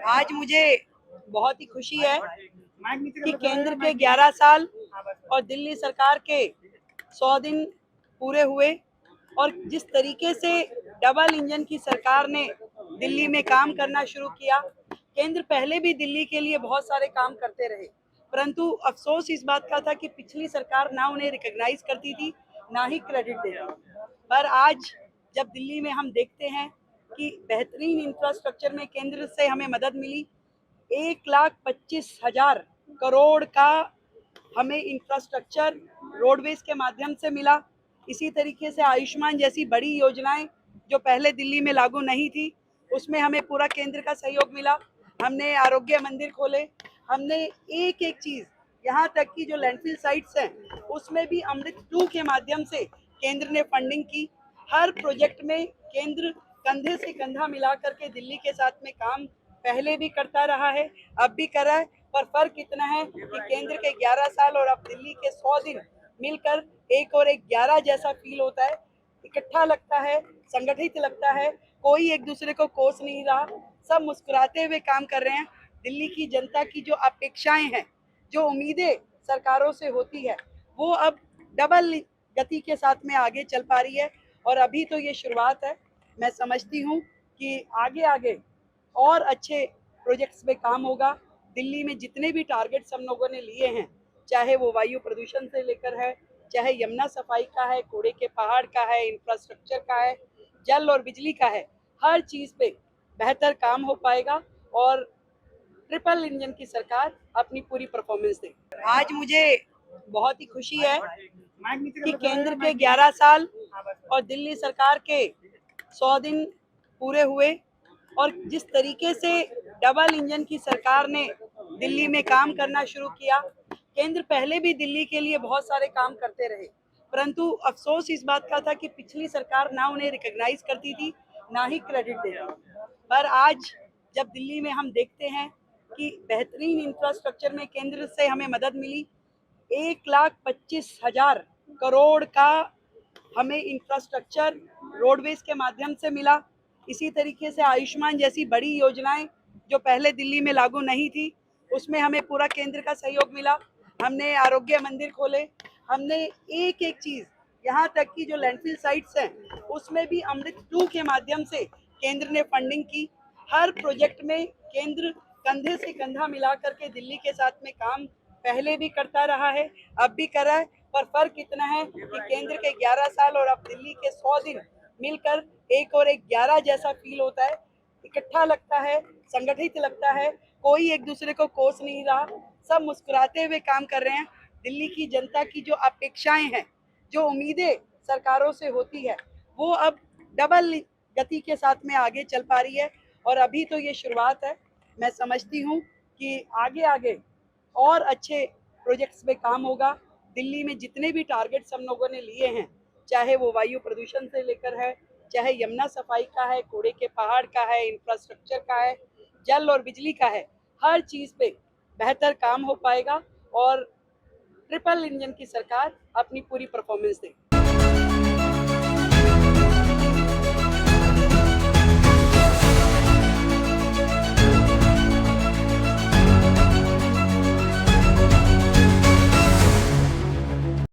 आज मुझे बहुत ही खुशी है कि केंद्र के 11 साल और दिल्ली सरकार के 100 दिन पूरे हुए और जिस तरीके से डबल इंजन की सरकार ने दिल्ली में काम करना शुरू किया। केंद्र पहले भी दिल्ली के लिए बहुत सारे काम करते रहे, परंतु अफसोस इस बात का था कि पिछली सरकार ना उन्हें रिकॉग्नाइज करती थी, ना ही क्रेडिट देती। पर आज जब दिल्ली में हम देखते हैं कि बेहतरीन इंफ्रास्ट्रक्चर में केंद्र से हमें मदद मिली, 1,25,000 करोड़ का हमें इंफ्रास्ट्रक्चर रोडवेज के माध्यम से मिला। इसी तरीके से आयुष्मान जैसी बड़ी योजनाएं जो पहले दिल्ली में लागू नहीं थी, उसमें हमें पूरा केंद्र का सहयोग मिला। हमने आरोग्य मंदिर खोले, हमने एक एक चीज, यहाँ तक कि जो लैंडफिल साइट्स हैं उसमें भी अमृत 2 के माध्यम से केंद्र ने फंडिंग की। हर प्रोजेक्ट में केंद्र कंधे से कंधा मिला करके दिल्ली के साथ में काम पहले भी करता रहा है, अब भी कर रहा है। पर फर्क इतना है कि केंद्र के 11 साल और अब दिल्ली के 100 दिन मिलकर एक और एक 11 जैसा फील होता है। इकट्ठा लगता है, संगठित लगता है, कोई एक दूसरे को कोस नहीं रहा, सब मुस्कुराते हुए काम कर रहे हैं। दिल्ली की जनता की जो अपेक्षाएं हैं, जो उम्मीदें सरकारों से होती है, वो अब डबल गति के साथ में आगे चल पा रही है। और अभी तो ये शुरुआत है। मैं समझती हूँ कि आगे आगे और अच्छे प्रोजेक्ट्स पे काम होगा। दिल्ली में जितने भी टारगेट्स हम लोगों ने लिए हैं, चाहे वो वायु प्रदूषण से लेकर है, चाहे यमुना सफाई का है, कूड़े के पहाड़ का है, इंफ्रास्ट्रक्चर का है, जल और बिजली का है, हर चीज पे बेहतर काम हो पाएगा और ट्रिपल इंजन की सरकार अपनी पूरी परफॉर्मेंस दे। आज मुझे बहुत ही खुशी है कि केंद्र के 11 साल और दिल्ली सरकार के 100 दिन पूरे हुए और जिस तरीके से डबल इंजन की सरकार ने दिल्ली में काम करना शुरू किया। केंद्र पहले भी दिल्ली के लिए बहुत सारे काम करते रहे, परंतु अफसोस इस बात का था कि पिछली सरकार ना उन्हें रिकॉग्नाइज करती थी, ना ही क्रेडिट देती। पर आज जब दिल्ली में हम देखते हैं कि बेहतरीन इंफ्रास्ट्रक्चर में केंद्र से हमें मदद मिली, 1,25,000 करोड़ का हमें इंफ्रास्ट्रक्चर रोडवेज के माध्यम से मिला। इसी तरीके से आयुष्मान जैसी बड़ी योजनाएं जो पहले दिल्ली में लागू नहीं थी, उसमें हमें पूरा केंद्र का सहयोग मिला। हमने आरोग्य मंदिर खोले, हमने एक एक चीज, यहाँ तक कि जो लैंडफिल साइट्स हैं उसमें भी अमृत 2 के माध्यम से केंद्र ने फंडिंग की। हर प्रोजेक्ट में केंद्र कंधे से कंधा मिला करके दिल्ली के साथ में काम पहले भी करता रहा है, अब भी कर रहा है। पर फर्क इतना है कि केंद्र के 11 साल और अब दिल्ली के 100 दिन मिलकर एक और एक 11 जैसा फील होता है। इकट्ठा लगता है, संगठित लगता है, कोई एक दूसरे को कोस नहीं रहा, सब मुस्कुराते हुए काम कर रहे हैं। दिल्ली की जनता की जो अपेक्षाएं हैं, जो उम्मीदें सरकारों से होती है, वो अब डबल गति के साथ में आगे चल पा रही है। और अभी तो ये शुरुआत है। मैं समझती हूँ कि आगे आगे और अच्छे प्रोजेक्ट्स पे काम होगा। दिल्ली में जितने भी टारगेट्स हम लोगों ने लिए हैं, चाहे वो वायु प्रदूषण से लेकर है, चाहे यमुना सफाई का है, कूड़े के पहाड़ का है, इंफ्रास्ट्रक्चर का है, जल और बिजली का है, हर चीज पे बेहतर काम हो पाएगा और ट्रिपल इंजन की सरकार अपनी पूरी परफॉर्मेंस दे।